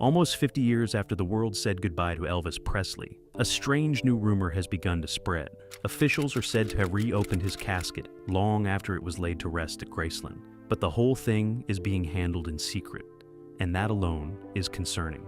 Almost 50 years after the world said goodbye to Elvis Presley, a strange new rumor has begun to spread. Officials are said to have reopened his casket long after it was laid to rest at Graceland. But the whole thing is being handled in secret, and that alone is concerning.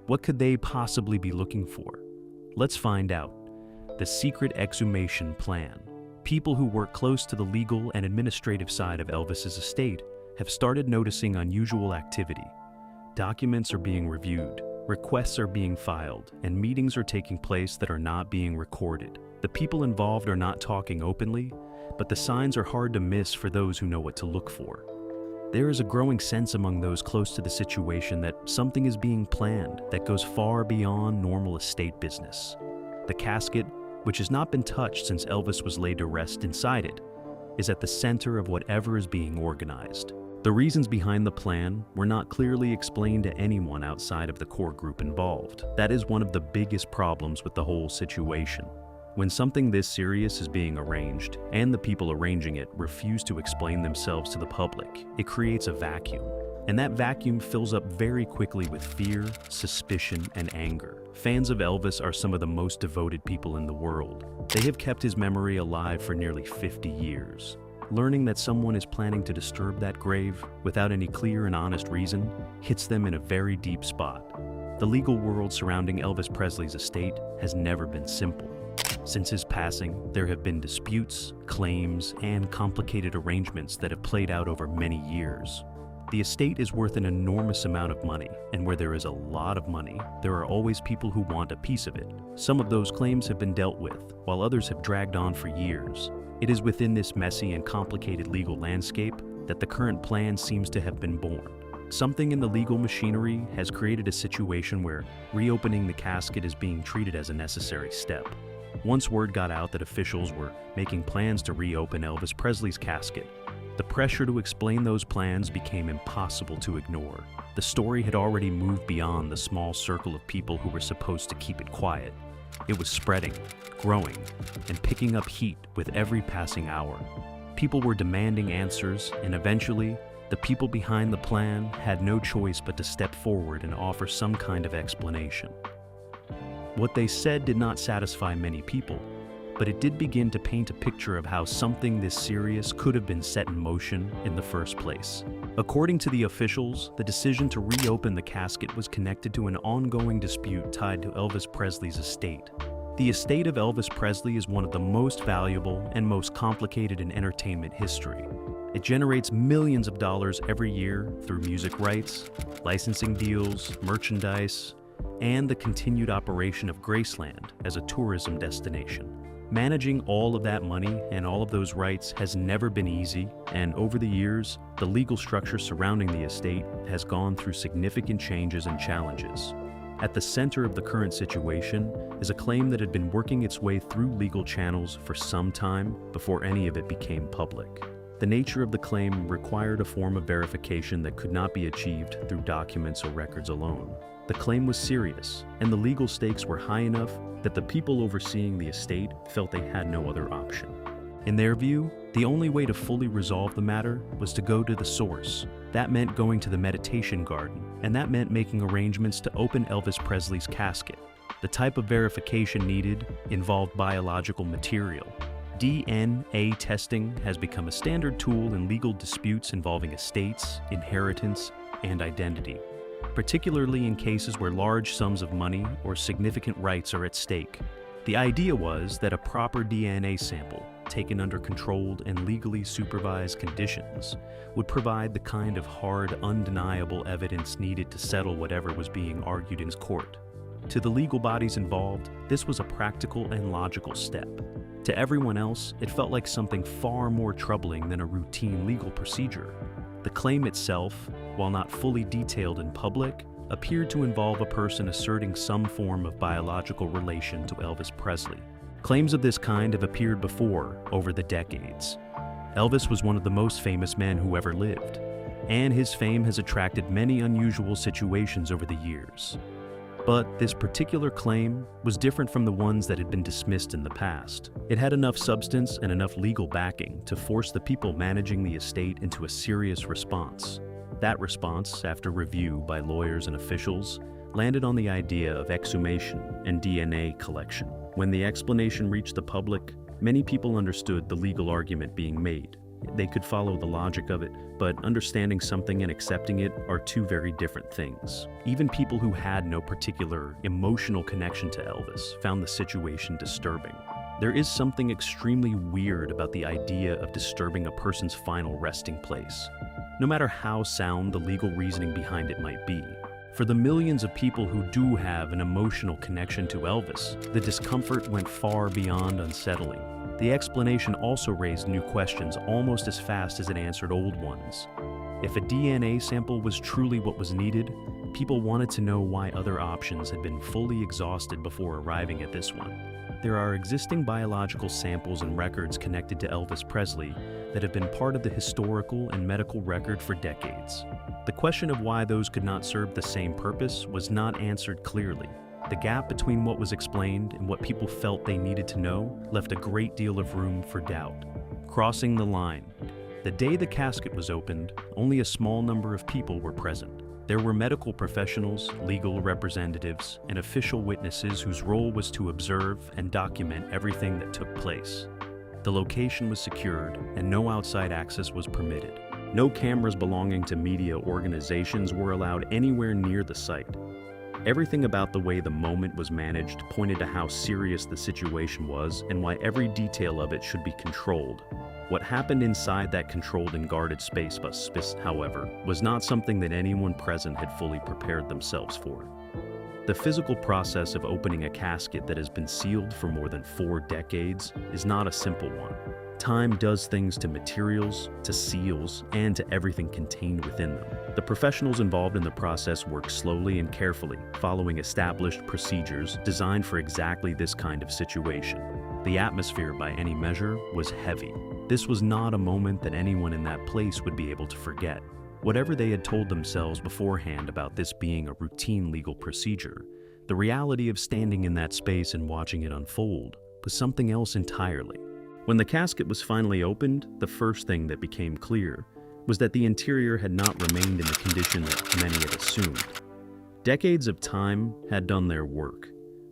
What could they possibly be looking for? Let's find out. The secret exhumation plan. People who work close to the legal and administrative side of Elvis's estate have started noticing unusual activity. Documents are being reviewed, requests are being filed, and meetings are taking place that are not being recorded. The people involved are not talking openly, but the signs are hard to miss for those who know what to look for. There is a growing sense among those close to the situation that something is being planned that goes far beyond normal estate business. The casket, which has not been touched since Elvis was laid to rest inside it, is at the center of whatever is being organized. The reasons behind the plan were not clearly explained to anyone outside of the core group involved. That is one of the biggest problems with the whole situation. When something this serious is being arranged, and the people arranging it refuse to explain themselves to the public, it creates a vacuum. And that vacuum fills up very quickly with fear, suspicion, and anger. Fans of Elvis are some of the most devoted people in the world. They have kept his memory alive for nearly 50 years. Learning that someone is planning to disturb that grave without any clear and honest reason hits them in a very deep spot. The legal world surrounding Elvis Presley's estate has never been simple. Since his passing, there have been disputes, claims, and complicated arrangements that have played out over many years. The estate is worth an enormous amount of money, and where there is a lot of money, there are always people who want a piece of it. Some of those claims have been dealt with, while others have dragged on for years. It is within this messy and complicated legal landscape that the current plan seems to have been born. Something in the legal machinery has created a situation where reopening the casket is being treated as a necessary step. Once word got out that officials were making plans to reopen Elvis Presley's casket, the pressure to explain those plans became impossible to ignore. The story had already moved beyond the small circle of people who were supposed to keep it quiet. It was spreading, growing, and picking up heat with every passing hour. People were demanding answers, and eventually, the people behind the plan had no choice but to step forward and offer some kind of explanation. What they said did not satisfy many people, but it did begin to paint a picture of how something this serious could have been set in motion in the first place. According to the officials, the decision to reopen the casket was connected to an ongoing dispute tied to Elvis Presley's estate. The estate of Elvis Presley is one of the most valuable and most complicated in entertainment history. It generates millions of dollars every year through music rights, licensing deals, merchandise, and the continued operation of Graceland as a tourism destination. Managing all of that money and all of those rights has never been easy, and over the years, the legal structure surrounding the estate has gone through significant changes and challenges. At the center of the current situation is a claim that had been working its way through legal channels for some time before any of it became public. The nature of the claim required a form of verification that could not be achieved through documents or records alone. The claim was serious, and the legal stakes were high enough that the people overseeing the estate felt they had no other option. In their view, the only way to fully resolve the matter was to go to the source. That meant going to the meditation garden, and that meant making arrangements to open Elvis Presley's casket. The type of verification needed involved biological material. DNA testing has become a standard tool in legal disputes involving estates, inheritance, and identity, particularly in cases where large sums of money or significant rights are at stake. The idea was that a proper DNA sample, taken under controlled and legally supervised conditions, would provide the kind of hard, undeniable evidence needed to settle whatever was being argued in court. To the legal bodies involved, this was a practical and logical step. To everyone else, it felt like something far more troubling than a routine legal procedure. The claim itself, while not fully detailed in public, appeared to involve a person asserting some form of biological relation to Elvis Presley. Claims of this kind have appeared before over the decades. Elvis was one of the most famous men who ever lived, and his fame has attracted many unusual situations over the years. But this particular claim was different from the ones that had been dismissed in the past. It had enough substance and enough legal backing to force the people managing the estate into a serious response. That response, after review by lawyers and officials, landed on the idea of exhumation and DNA collection. When the explanation reached the public, many people understood the legal argument being made. They could follow the logic of it, but understanding something and accepting it are two very different things. Even people who had no particular emotional connection to Elvis found the situation disturbing. There is something extremely weird about the idea of disturbing a person's final resting place, no matter how sound the legal reasoning behind it might be. For the millions of people who do have an emotional connection to Elvis, the discomfort went far beyond unsettling. The explanation also raised new questions almost as fast as it answered old ones. If a DNA sample was truly what was needed, people wanted to know why other options had been fully exhausted before arriving at this one. There are existing biological samples and records connected to Elvis Presley that have been part of the historical and medical record for decades. The question of why those could not serve the same purpose was not answered clearly. The gap between what was explained and what people felt they needed to know left a great deal of room for doubt. Crossing the line. The day the casket was opened, only a small number of people were present. There were medical professionals, legal representatives, and official witnesses whose role was to observe and document everything that took place. The location was secured, and no outside access was permitted. No cameras belonging to media organizations were allowed anywhere near the site. Everything about the way the moment was managed pointed to how serious the situation was and why every detail of it should be controlled. What happened inside that controlled and guarded space, however, was not something that anyone present had fully prepared themselves for. The physical process of opening a casket that has been sealed for more than 4 decades is not a simple one. Time does things to materials, to seals, and to everything contained within them. The professionals involved in the process work slowly and carefully, following established procedures designed for exactly this kind of situation. The atmosphere, by any measure, was heavy. This was not a moment that anyone in that place would be able to forget. Whatever they had told themselves beforehand about this being a routine legal procedure, the reality of standing in that space and watching it unfold was something else entirely. When the casket was finally opened, the first thing that became clear was that the interior had not remained in the condition that many had assumed. Decades of time had done their work.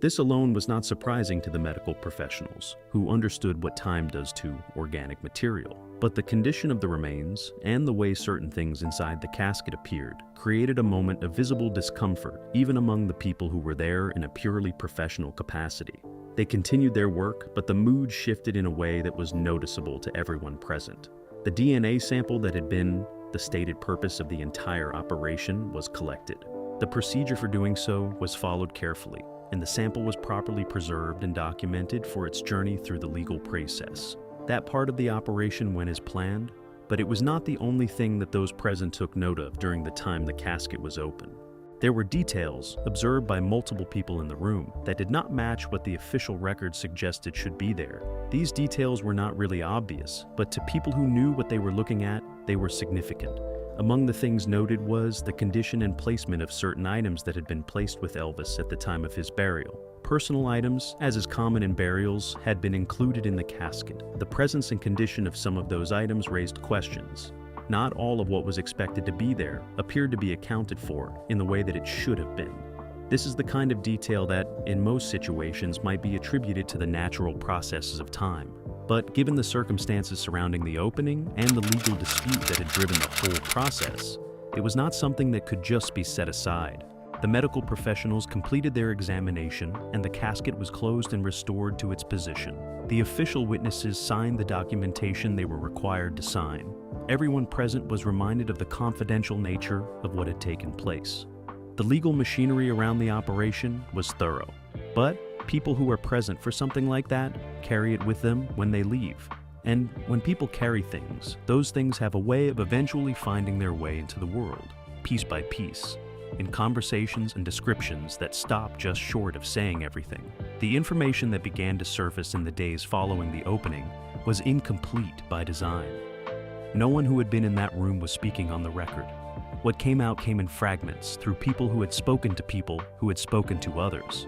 This alone was not surprising to the medical professionals, who understood what time does to organic material. But the condition of the remains, and the way certain things inside the casket appeared, created a moment of visible discomfort, even among the people who were there in a purely professional capacity. They continued their work, but the mood shifted in a way that was noticeable to everyone present. The DNA sample that had been the stated purpose of the entire operation was collected. The procedure for doing so was followed carefully, and the sample was properly preserved and documented for its journey through the legal process. That part of the operation went as planned, but it was not the only thing that those present took note of during the time the casket was open. There were details, observed by multiple people in the room, that did not match what the official record suggested should be there. These details were not really obvious, but to people who knew what they were looking at, they were significant. Among the things noted was the condition and placement of certain items that had been placed with Elvis at the time of his burial. Personal items, as is common in burials, had been included in the casket. The presence and condition of some of those items raised questions. Not all of what was expected to be there appeared to be accounted for in the way that it should have been. This is the kind of detail that, in most situations, might be attributed to the natural processes of time. But given the circumstances surrounding the opening and the legal dispute that had driven the whole process, it was not something that could just be set aside. The medical professionals completed their examination, and the casket was closed and restored to its position. The official witnesses signed the documentation they were required to sign. Everyone present was reminded of the confidential nature of what had taken place. The legal machinery around the operation was thorough, but people who are present for something like that carry it with them when they leave. And when people carry things, those things have a way of eventually finding their way into the world, piece by piece, in conversations and descriptions that stop just short of saying everything. The information that began to surface in the days following the opening was incomplete by design. No one who had been in that room was speaking on the record. What came out came in fragments through people who had spoken to people who had spoken to others.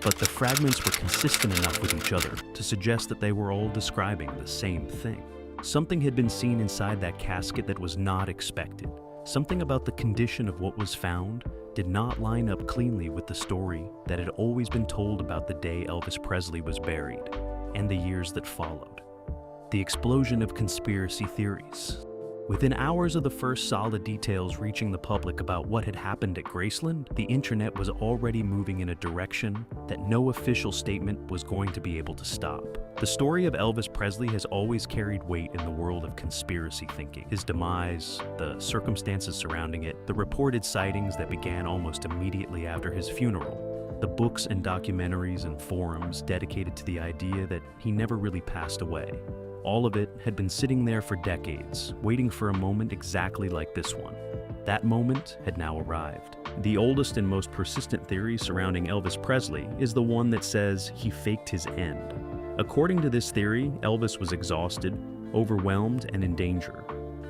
But the fragments were consistent enough with each other to suggest that they were all describing the same thing. Something had been seen inside that casket that was not expected. Something about the condition of what was found did not line up cleanly with the story that had always been told about the day Elvis Presley was buried and the years that followed. The explosion of conspiracy theories. Within hours of the first solid details reaching the public about what had happened at Graceland, the internet was already moving in a direction that no official statement was going to be able to stop. The story of Elvis Presley has always carried weight in the world of conspiracy thinking. His demise, the circumstances surrounding it, the reported sightings that began almost immediately after his funeral, the books and documentaries and forums dedicated to the idea that he never really passed away. All of it had been sitting there for decades, waiting for a moment exactly like this one. That moment had now arrived. The oldest and most persistent theory surrounding Elvis Presley is the one that says he faked his end. According to this theory, Elvis was exhausted, overwhelmed, and in danger,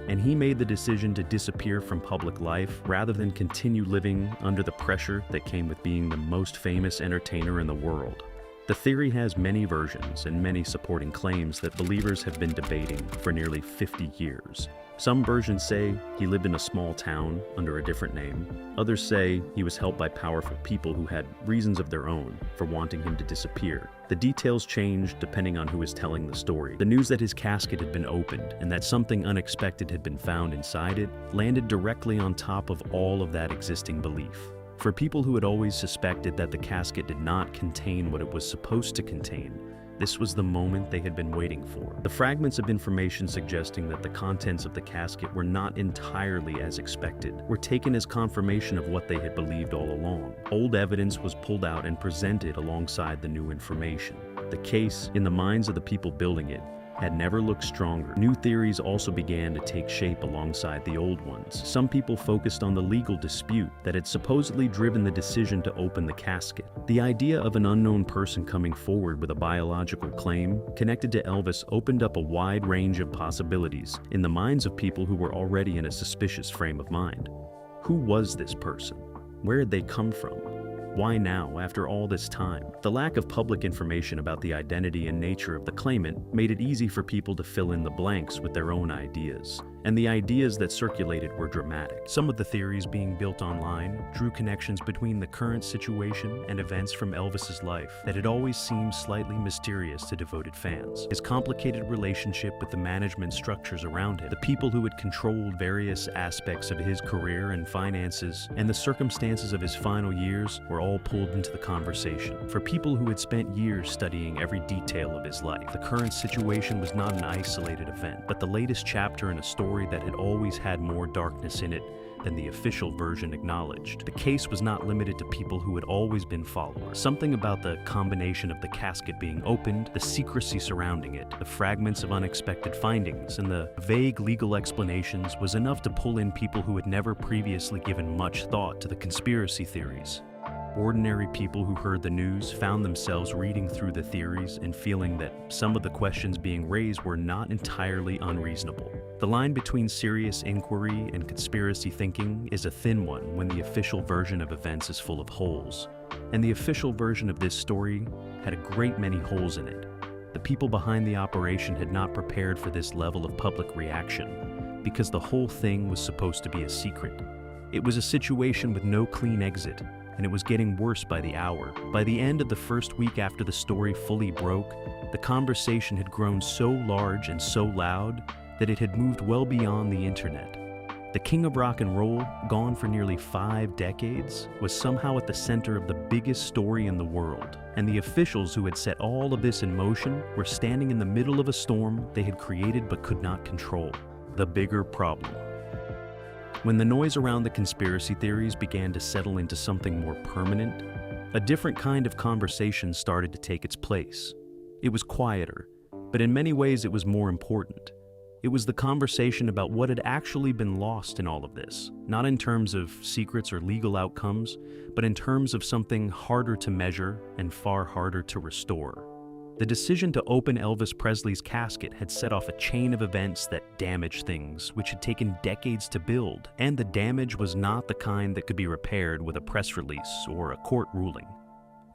and he made the decision to disappear from public life rather than continue living under the pressure that came with being the most famous entertainer in the world. The theory has many versions and many supporting claims that believers have been debating for nearly 50 years. Some versions say he lived in a small town under a different name. Others say he was helped by powerful people who had reasons of their own for wanting him to disappear. The details change depending on who is telling the story. The news that his casket had been opened and that something unexpected had been found inside it landed directly on top of all of that existing belief. For people who had always suspected that the casket did not contain what it was supposed to contain, this was the moment they had been waiting for. The fragments of information suggesting that the contents of the casket were not entirely as expected were taken as confirmation of what they had believed all along. Old evidence was pulled out and presented alongside the new information. The case, in the minds of the people building it, had never looked stronger. New theories also began to take shape alongside the old ones. Some people focused on the legal dispute that had supposedly driven the decision to open the casket. The idea of an unknown person coming forward with a biological claim connected to Elvis opened up a wide range of possibilities in the minds of people who were already in a suspicious frame of mind. Who was this person? Where had they come from? Why now, after all this time? The lack of public information about the identity and nature of the claimant made it easy for people to fill in the blanks with their own ideas. And the ideas that circulated were dramatic. Some of the theories being built online drew connections between the current situation and events from Elvis's life that had always seemed slightly mysterious to devoted fans. His complicated relationship with the management structures around him, the people who had controlled various aspects of his career and finances, and the circumstances of his final years were all pulled into the conversation. For people who had spent years studying every detail of his life, the current situation was not an isolated event, but the latest chapter in a story that had always had more darkness in it than the official version acknowledged. The case was not limited to people who had always been followers. Something about the combination of the casket being opened, the secrecy surrounding it, the fragments of unexpected findings, and the vague legal explanations was enough to pull in people who had never previously given much thought to the conspiracy theories. Ordinary people who heard the news found themselves reading through the theories and feeling that some of the questions being raised were not entirely unreasonable. The line between serious inquiry and conspiracy thinking is a thin one when the official version of events is full of holes. And the official version of this story had a great many holes in it. The people behind the operation had not prepared for this level of public reaction because the whole thing was supposed to be a secret. It was a situation with no clean exit, and it was getting worse by the hour. By the end of the first week after the story fully broke, the conversation had grown so large and so loud that it had moved well beyond the internet. The king of rock and roll, gone for nearly 5 decades, was somehow at the center of the biggest story in the world, and the officials who had set all of this in motion were standing in the middle of a storm they had created but could not control. The bigger problem. When the noise around the conspiracy theories began to settle into something more permanent, a different kind of conversation started to take its place. It was quieter, but in many ways it was more important. It was the conversation about what had actually been lost in all of this, not in terms of secrets or legal outcomes, but in terms of something harder to measure and far harder to restore. The decision to open Elvis Presley's casket had set off a chain of events that damaged things which had taken decades to build, and the damage was not the kind that could be repaired with a press release or a court ruling.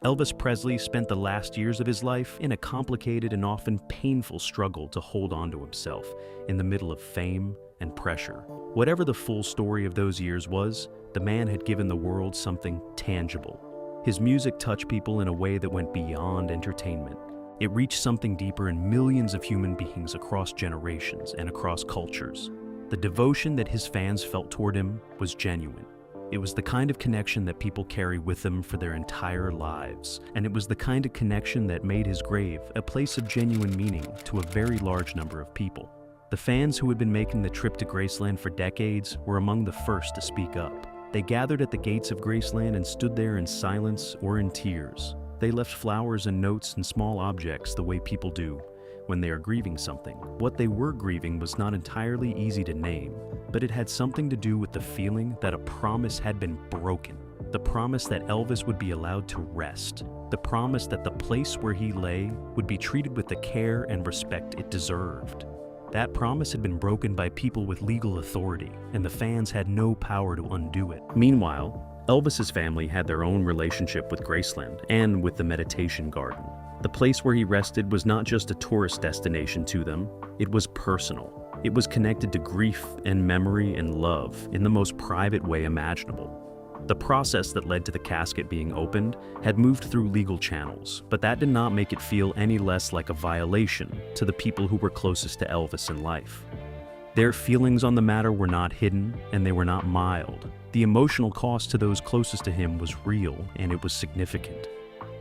Elvis Presley spent the last years of his life in a complicated and often painful struggle to hold on to himself in the middle of fame and pressure. Whatever the full story of those years was, the man had given the world something tangible. His music touched people in a way that went beyond entertainment. It reached something deeper in millions of human beings across generations and across cultures. The devotion that his fans felt toward him was genuine. It was the kind of connection that people carry with them for their entire lives, and it was the kind of connection that made his grave a place of genuine meaning to a very large number of people. The fans who had been making the trip to Graceland for decades were among the first to speak up. They gathered at the gates of Graceland and stood there in silence or in tears. They left flowers and notes and small objects the way people do when they are grieving something. What they were grieving was not entirely easy to name, but it had something to do with the feeling that a promise had been broken. The promise that Elvis would be allowed to rest. The promise that the place where he lay would be treated with the care and respect it deserved. That promise had been broken by people with legal authority, and the fans had no power to undo it. Meanwhile, Elvis's family had their own relationship with Graceland and with the meditation garden. The place where he rested was not just a tourist destination to them, it was personal. It was connected to grief and memory and love in the most private way imaginable. The process that led to the casket being opened had moved through legal channels, but that did not make it feel any less like a violation to the people who were closest to Elvis in life. Their feelings on the matter were not hidden, and they were not mild. The emotional cost to those closest to him was real, and it was significant.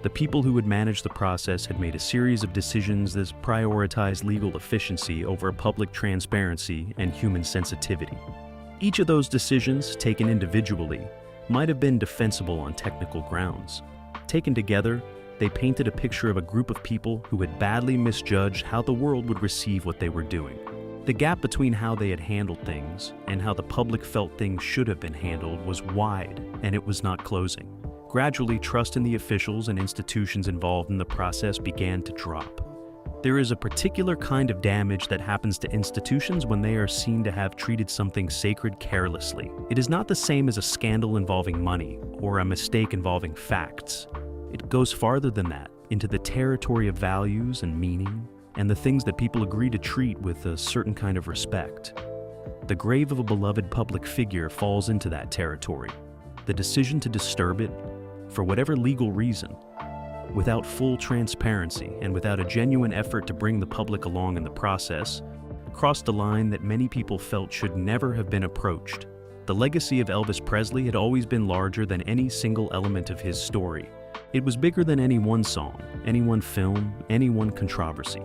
The people who had managed the process had made a series of decisions that prioritized legal efficiency over public transparency and human sensitivity. Each of those decisions, taken individually, might have been defensible on technical grounds. Taken together, they painted a picture of a group of people who had badly misjudged how the world would receive what they were doing. The gap between how they had handled things and how the public felt things should have been handled was wide, and it was not closing. Gradually, trust in the officials and institutions involved in the process began to drop. There is a particular kind of damage that happens to institutions when they are seen to have treated something sacred carelessly. It is not the same as a scandal involving money or a mistake involving facts. It goes farther than that, into the territory of values and meaning, and the things that people agree to treat with a certain kind of respect. The grave of a beloved public figure falls into that territory. The decision to disturb it, for whatever legal reason, without full transparency and without a genuine effort to bring the public along in the process, crossed a line that many people felt should never have been approached. The legacy of Elvis Presley had always been larger than any single element of his story. It was bigger than any one song, any one film, any one controversy.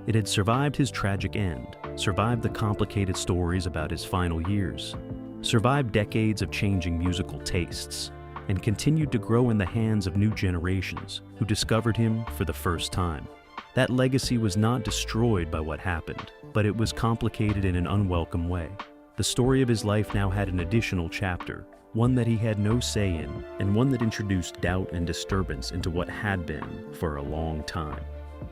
It had survived his tragic end, survived the complicated stories about his final years, survived decades of changing musical tastes, and continued to grow in the hands of new generations who discovered him for the first time. That legacy was not destroyed by what happened, but it was complicated in an unwelcome way. The story of his life now had an additional chapter, one that he had no say in, and one that introduced doubt and disturbance into what had been for a long time.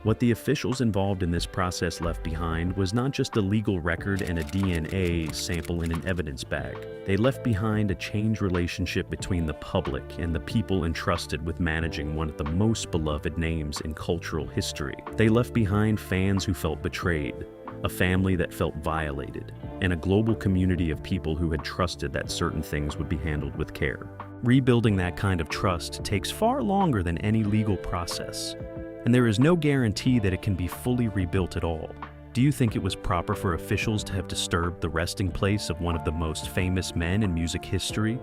What the officials involved in this process left behind was not just a legal record and a DNA sample in an evidence bag. They left behind a changed relationship between the public and the people entrusted with managing one of the most beloved names in cultural history. They left behind fans who felt betrayed, a family that felt violated, and a global community of people who had trusted that certain things would be handled with care. Rebuilding that kind of trust takes far longer than any legal process, and there is no guarantee that it can be fully rebuilt at all. Do you think it was proper for officials to have disturbed the resting place of one of the most famous men in music history?